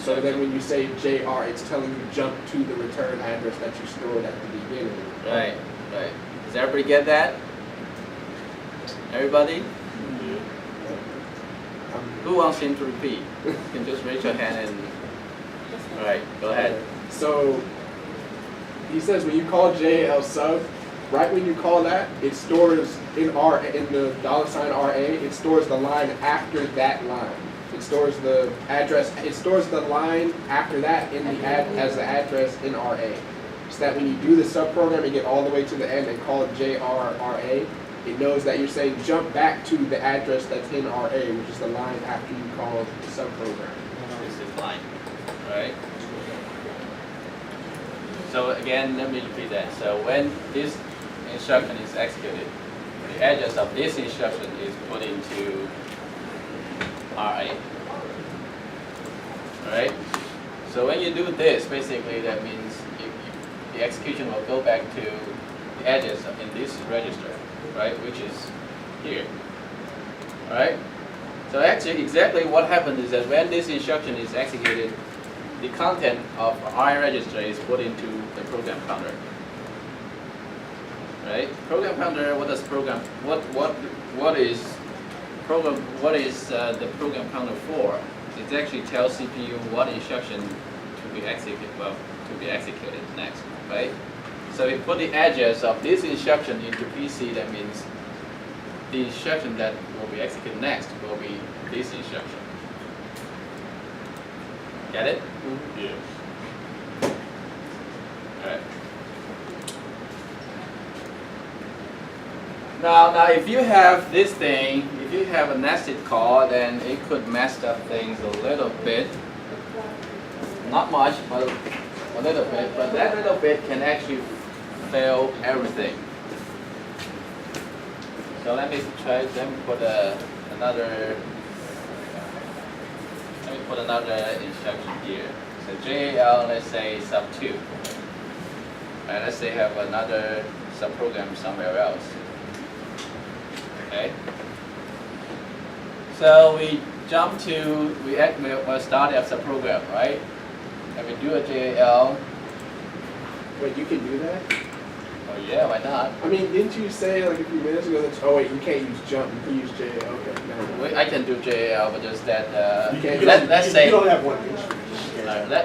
So then when you say JR, it's telling you jump to the return address that you stored at the beginning. Right, right. Does everybody get that? Everybody? Who wants him to repeat? You can just raise your hand and. All right, go ahead. So he says when you call JL sub, right when you call that, it stores in the $RA, it stores the line after that line. It stores the address. It stores the line after that in the as the address in RA. So that when you do the subprogram and get all the way to the end and call it JRRA, it knows that you're saying jump back to the address that's in RA, which is the line after you call the subprogram. This is line, right? So again, let me repeat that. So when this instruction is executed, the address of this instruction is put into RA. Alright? So when you do this, basically that means the execution will go back to the address in this register, right, which is here. Alright? So actually exactly what happens is that when this instruction is executed, the content of RA register is put into the program counter. Right? Program counter, what does program what is the program counter for? It actually tells CPU what instruction to be executed next, right? So if you put the address of this instruction into PC, that means the instruction that will be executed next will be this instruction. Get it? Yes. Alright. Now if you have this thing, if you have a nested call, then it could mess up things a little bit. Not much, but a little bit. But that little bit can actually fail everything. So let me put another instruction here. So JAL, let's say sub 2. And let's say have another subprogram somewhere else. Okay. So we jump to we'll start as a program, right? And we do a JAL. Wait, you can do that? Oh yeah, why not? I mean, didn't you say like a few minutes ago that, oh wait, you can't use jump, you can use JL, okay. No. I can do JAL, but just that, let's say, you don't have one instrument.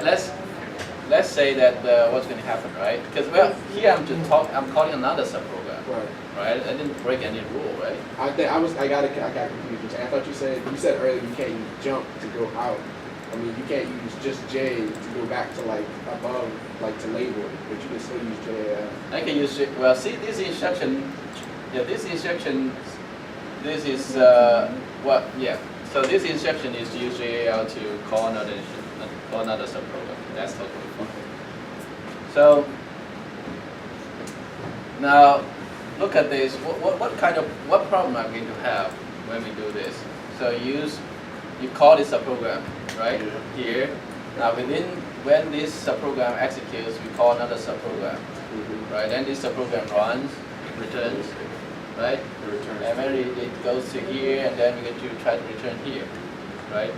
let's say that what's going to happen, right? Because well, here I'm calling another subprogram, right? I didn't break any rule, right? I got confused. I thought you said earlier you can't use jump to go out. I mean, you can't use just J to go back to like above, like to label it, but you can still use JL. I can use it. Well, see this instruction. Yeah, this instruction. This is what? Yeah. So this instruction is to use JAL to call another subprogram. That's totally fine. So now look at this. What problem I'm going to have when we do this? So you call this subprogram, right? Yeah. Here. Now when this subprogram executes, we call another subprogram, right? Then this subprogram runs, returns, right? And when it goes to here, and then we get to try to return here, right?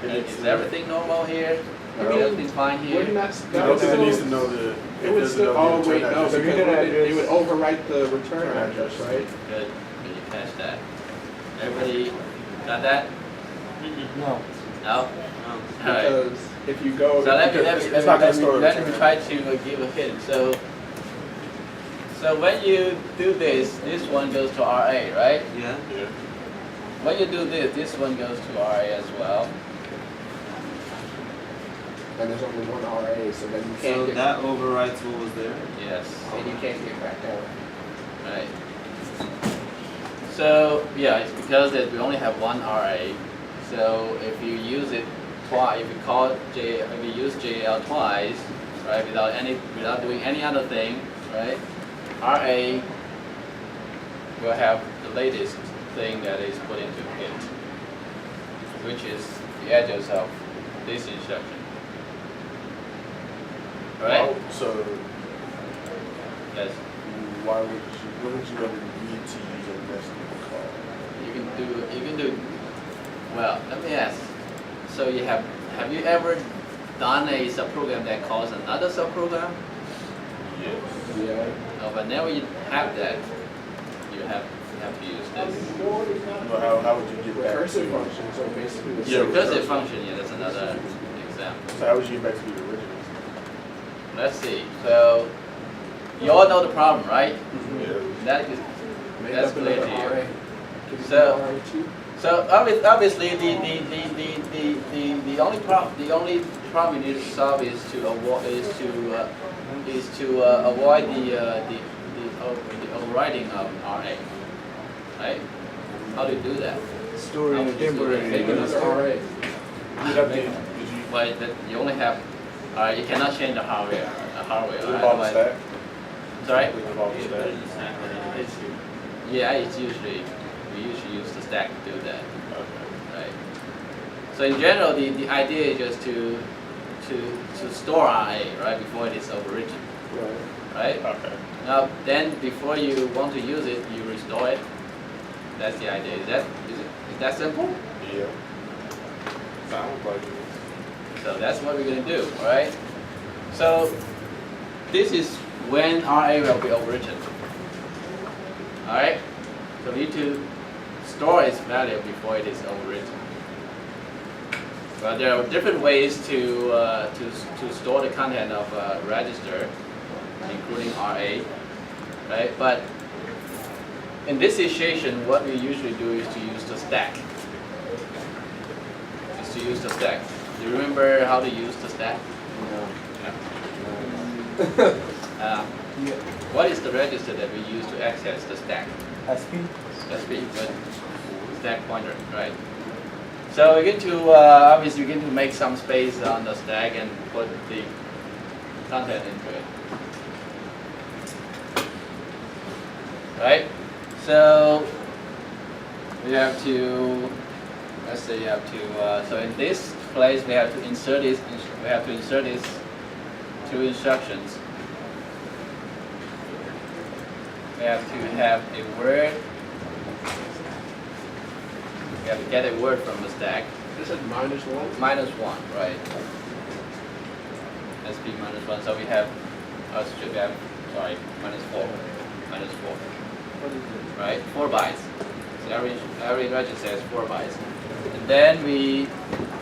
Is everything normal here? I mean, Everything's fine here? It needs to know the. It would still, oh wait, no, because address. it would overwrite the return address, right? Good. Can you catch that? Everybody got that? No. No? All right. Because if you go, So let return me try to give a hint. So when you do this one goes to RA, right? Yeah. Yeah. When you do this one goes to RA as well. and there's only one RA, so then you can't So get, that overrides what was there? Yes. and you can't get back out. Right. So yeah, it's because that we only have one RA. So if you use it twice, if you use JL twice, right, without doing any other thing, right, RA will have the latest thing that is put into it, which is the address of this instruction. Right? Oh, so Yes. wouldn't you ever need to use a nested call? You can do, well, let me ask. So you have have you ever done a subprogram that calls another subprogram? Yes. Yeah. No, whenever you have that, you have to use this. Well, how would you get back Recursive to? function, so basically the Yeah, same Recursive function. function, yeah, that's another example. So how would you get back to the original? Let's see. So you all know the problem, right? Yeah. That is Make that's up clear another to you. RA. Can you do So- RA too? So obviously the only problem you need to solve is to avoid the overriding of RA, right? How do you do that? Storing a temporary Make another register. RA. You'd have to, did you, Well, that you only have you cannot change the hardware. does it involve a stack? Sorry. Does it involve a stack? Yeah, we usually use the stack to do that. Okay. Right. So in general, the idea is just to store RA, right, before it is overwritten, Right. right? Okay. Now then, before you want to use it, you restore it. That's the idea. Is that simple? Yeah. Sounds like it. So that's what we're gonna do, all right? So this is when RA will be overwritten. All right. So we need to store its value before it is overwritten. Well, there are different ways to store the content of a register, including RA, right? But in this situation, what we usually do is to use the stack. Is to use the stack. Do you remember how to use the stack? What is the register that we use to access the stack? SP? SP, good. Stack pointer, right? So we're going to obviously we're going to make some space on the stack and put the content into it. Right? So we have to, let's say you have to, so in this place we have to insert this, two instructions. We have to have a word. We have to get a word from the stack. This is -1. -1, right? SP -1. So we have, should we have, sorry, -4. -4. Right? 4 bytes. So every register has 4 bytes. And then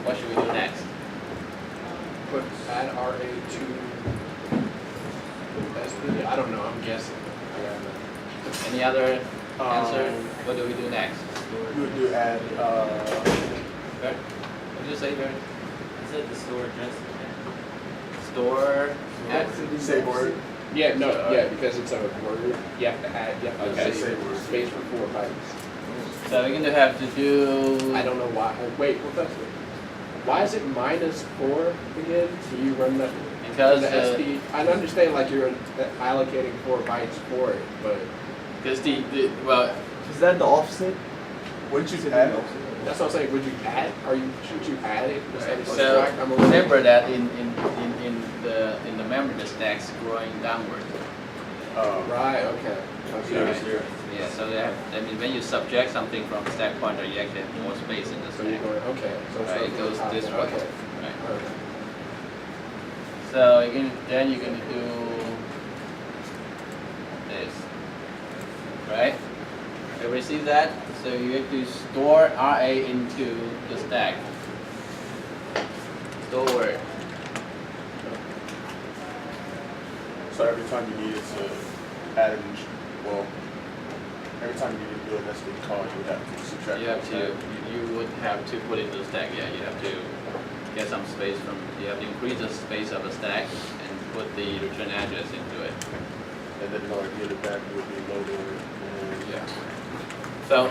what should we do next? Put add RA to SP. I don't know. I'm guessing. Any other answer? Um, What do we do next? You would do add, What did you say, Barry? I said the store address. Store. say word. Yeah, no, yeah, because it's a word. You have to add. You have to Okay. say space for 4 bytes. So we're going to have to do. I don't know why. Wait, Professor. Why is it -4 again? Do you run that? Because the SD. I understand like you're allocating 4 bytes for it, but because well, Is that the offset? Wouldn't you add? that's what I'm saying. Would you add? Should you add it instead of so subtract? I'm a little- remember that in the memory the stack's growing downward. Right. Okay. Okay. Right. Yeah. So that, I mean when you subtract something from the stack pointer, you actually have more space in the So you're stack. going. Okay. So it's Right, going it from goes the top this down. way. Okay. Right. Okay. So then you're gonna do this, right? Everybody see that? So you have to store RA into the stack. Store word. So every time you needed to add well, every time you needed to do an SD call, you would have to subtract. You have that. to. You would have to put into the stack. Yeah, you have to get some space from. You have to increase the space of the stack and put the return address into it. And then in order to get it back, it would be loaded. And Yeah. So,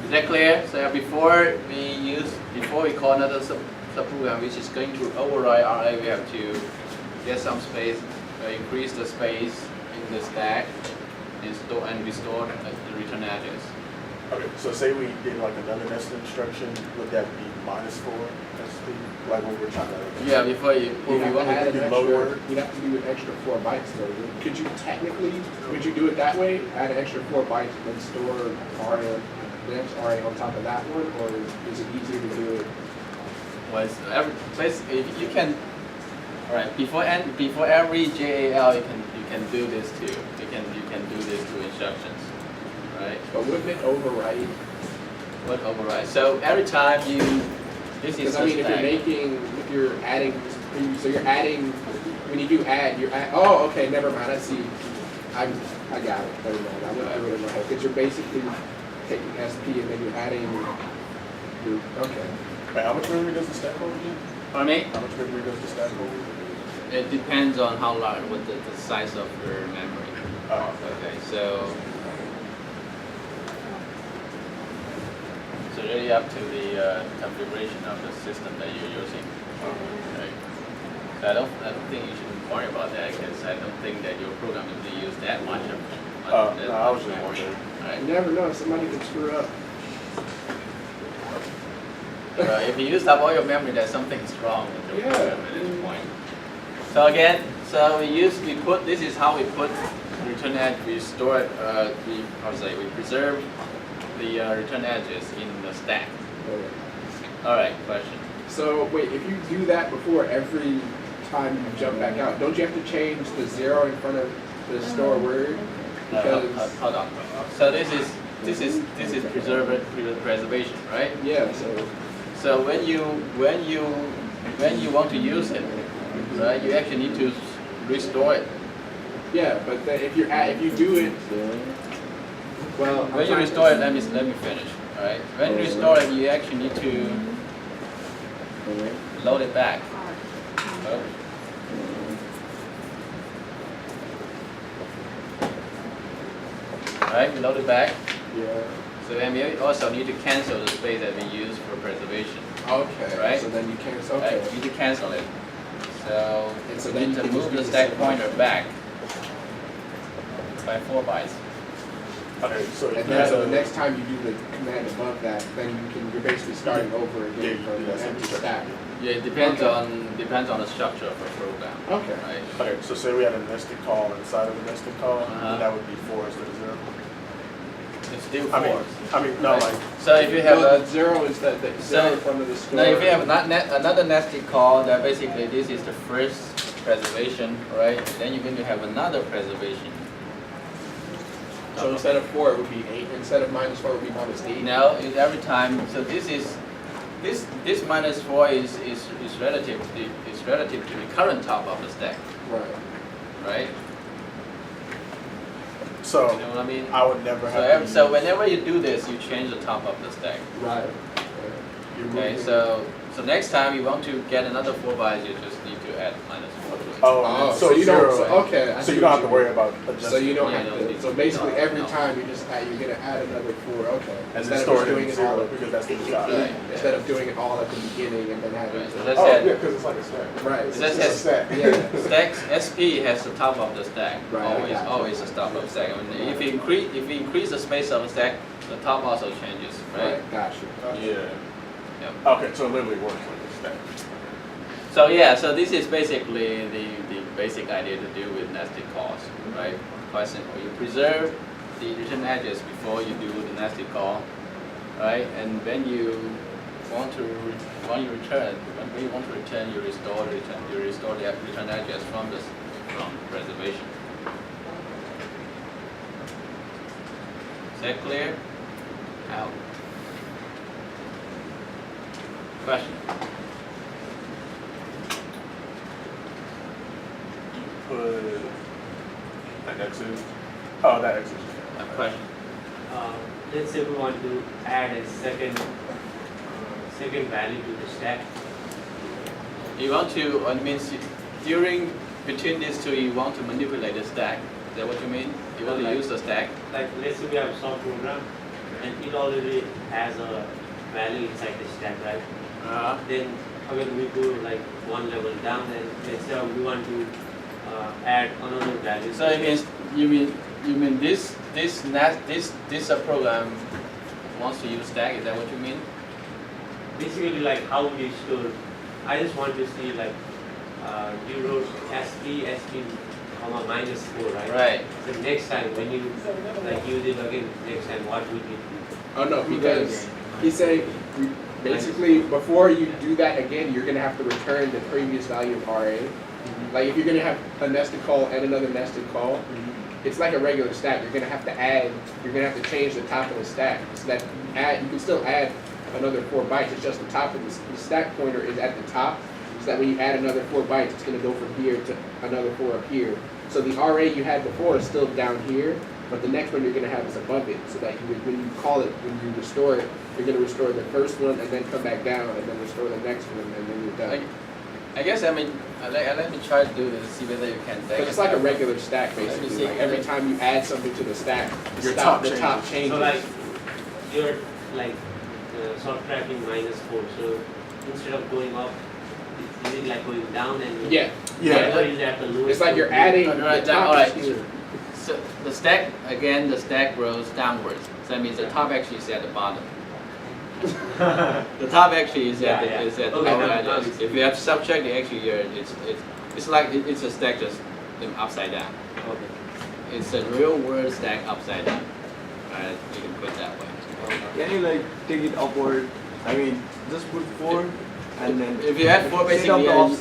is that clear? So before we call another subprogram which is going to override RA, we have to get some space, increase the space in the stack, and restore the return address. Okay, so say we did like another nested instruction, would that be -4 SD? Like when we're trying to. Yeah, before you, if Well, you you want add to, an do load extra, word? you'd have to do an extra 4 bytes though. Could you technically, would you do it that way? Add an extra 4 bytes and then store RA, the next RA on top of that one? Or is it easier to do it was basically you can, all right, before every JAL you can do this too. You can do these two instructions, right? But wouldn't it overwrite? What override? So every time this is Because the I mean, stack. if you're adding, so you're adding, when you do add, oh, okay, never mind, I see. I got it, never mind, I went through it in my head. Because you're basically taking SP and then you're adding okay. Wait, how much memory does the stack hold again? Pardon me? How much memory does the stack hold? It depends on how large, what the size of your memory. Oh, Okay, so really up to the configuration of the system that you're using. Okay. So I don't think you should worry about that because I don't think that your program will be used that much of that no, I was much just memory. wondering. Right. You never know, somebody could screw up. If you use up all your memory, there's something is wrong with your Yeah. program at this point. So again, this is how we put return edge. We store it. We preserve the return edges in the stack. All right, question. So wait, if you do that before every time you jump back out, don't you have to change the 0 in front of the store word? Because Hold on. So this is preservation, right? yeah, So when you want to use it, right, you actually need to restore it. yeah, but then if you do it, well, When you restore it, let me finish. All right. When you restore it, you actually need to load it back. Oh. All right, you load it back. yeah. So then we also need to cancel the space that we use for preservation. Okay. Right. So then you can't. Right? Okay. You need to cancel it. So And so you then need you to can move just the do stack the pointer back by 4 bytes. Okay, so And then so the next time you do the command above that, then you're basically starting over Yeah, again you from do the that same empty instruction. stack. Yeah, it depends Okay. on the structure of a program. Okay. Right. Okay, so say we had a nested call inside of a nested call, Uh-huh. that would be 4 instead of 0. It's still I mean, 4. no, Right. like, So if you have No, a the 0 is the 0 in front of the store. now if you have another nested call, then basically this is the first preservation, right? Then you're going to have another preservation. So instead of 4, it would be 8. Instead of minus 4, it would be minus 8. Now every time, so this minus 4 is relative to the current top of the stack, Right. right? so You know what I mean? I would never So, have to so use- whenever you do this, you change the top of the stack. Right. You're Okay, moving- so next time you want to get another 4 bytes, you just need to add minus 4 to it. Oh, so you don't. 0, So, okay. I so see you don't what have to worry about So adjusting. you don't Yeah, have no, to. it's- So basically, no, every no. time you're gonna add another 4. Okay. and Instead then of store just it doing in it all. 0 because that's the design. Right. Instead of doing it all at the beginning and then having Right, so to. let's Oh, say yeah, because it's like a stack. Right. It So says it's has- a stack. Yeah. Stacks SP has the top of the stack. Right, I got you. Always the top of the stack. And if you increase the space of the stack, the top also changes, right? Right. Gotcha. Yeah. Yeah. Okay, so it literally works like a stack. So yeah, so this is basically the basic idea to do with nested calls, right? Quite simple. You preserve the return edges before you do the nested call, right? And when you want to return, when you want to return, you restore the return edges from preservation. Is that clear? Out. Question? Put that X's. Oh, that X's. A question? Let's say we want to add a second value to the stack. You want to, between these two, you want to manipulate the stack. Is that what you mean? You want to use the stack? Like let's say we have some program and it already has a value inside the stack, right? Then again we go like one level down and let's say we want to add another value. So it means you mean this program wants to use stack. Is that what you mean? Basically like how we store. I just want to see like you wrote SP comma minus 4, right? Right. So next time when you like use it again next time, what would it be? Oh no, because he's saying Basically, before you do that again, you're gonna have to return the previous value of RA. Like if you're gonna have a nested call and another nested call, it's like a regular stack. You're gonna have to add. You're gonna have to change the top of the stack so that you can still add another 4 bytes. It's just the top of the stack pointer is at the top, so that when you add another 4 bytes, it's gonna go from here to another 4 up here. So the RA you had before is still down here, but the next one you're gonna have is above it, so that when you call it, when you restore it, you're gonna restore the first one and then come back down and then restore the next one and then you're done. I guess let me try to do this, see whether you can. But it's like a regular stack basically. see. Like every time you add something to the stack, Your the top top changes. changes. So like you're like subtracting -4. So instead of going up, is it like going down and Yeah. Yeah. Or is it at the lowest? It's like you're adding Alright, the top alright. is here. So the stack again, the stack grows downwards. So that means the top actually is at the bottom. The top actually is at Yeah, the is at the okay, lower that edges. makes If you have subtract, actually it's like it's a stack just upside down. Okay. It's a real world stack upside down. Alright, you can put it that way. Can you like take it upward? I mean, just put 4 and then If you had 4 set up basically, the offset.